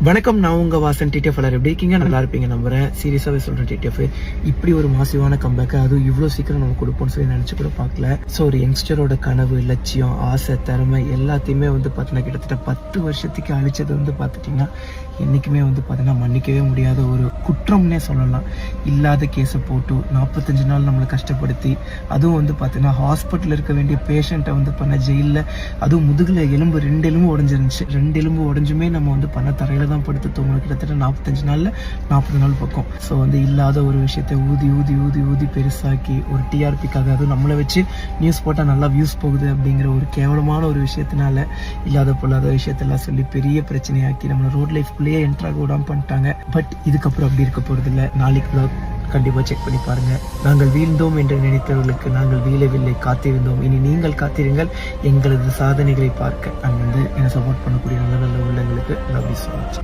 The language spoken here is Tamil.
வணக்கம், நான் உங்க வாசன். டிடிஎஃப் எப்படி இருக்கீங்க? நல்லா இருப்பீங்க நம்புறேன். சீரியஸாவே சொல்றேன், டிடிஎஃப் இப்படி ஒரு மாசிவான கம்பேக் அதுவும் இவ்வளவு சீக்கிரம் நம்ம கொடுப்போம்னு சொல்லி நினைச்சு கூட பார்க்கல. ஸோ ஒரு யங்ஸ்டரோட கனவு, லட்சியம், ஆசை, திறமை எல்லாத்தையுமே பார்த்தீங்கன்னா கிட்டத்தட்ட 10 வருஷத்துக்கு அழிச்சது பார்த்துட்டீங்கன்னா என்னைக்குமே பார்த்தீங்கன்னா மன்னிக்கவே முடியாத ஒரு குற்றம்னே சொல்லலாம். இல்லாத கேஸை போட்டு 45 நாள் நம்மளை கஷ்டப்படுத்தி, அதுவும் பார்த்தீங்கன்னா ஹாஸ்பிட்டலில் இருக்க வேண்டிய பேஷண்ட்டை பண்ண ஜெயிலில், அதுவும் முதுகில் எலும்பு 2 எலும்பு உடஞ்சிருந்துச்சு. 2 எலும்பு உடஞ்சுமே நம்ம பண்ண தரையில தான் படுத்து தூங்கணும். கிட்டத்தட்ட 45 நாள்ல 40 நாள் பக்கம். ஸோ இல்லாத ஒரு விஷயத்தை ஊதி ஊதி ஊதி ஊதி பெருசாக்கி ஒரு டிஆர்பிக்காக, அதுவும் நம்மளை வச்சு நியூஸ் போட்டால் நல்லா வியூஸ் போகுது அப்படிங்கிற ஒரு கேவலமான ஒரு விஷயத்தினால இல்லாத பொல்லாத விஷயத்தெல்லாம் சொல்லி பெரிய பிரச்சனையாக்கி நம்மளை ரோட் லைஃப்குள்ளேயே என்ட்ராக விடாம பண்ணிட்டாங்க. பட் இதுக்கப்புறம் அப்படி இருக்க போறது இல்லை. நாளைக்கு கண்டிப்பா செக் பண்ணி பாருங்க. நாங்கள் வீழ்ந்தோம் என்று நினைத்தவர்களுக்கு நாங்கள் வீழவில்லை, காத்திருந்தோம். இனி நீங்கள் காத்திருங்கள் எங்களது சாதனைகளை பார்க்க. அண்ட் என்னை சப்போர்ட் பண்ணக்கூடிய நல்ல நல்ல உள்ளங்களுக்கு லவ் யூ ஸோ மச்.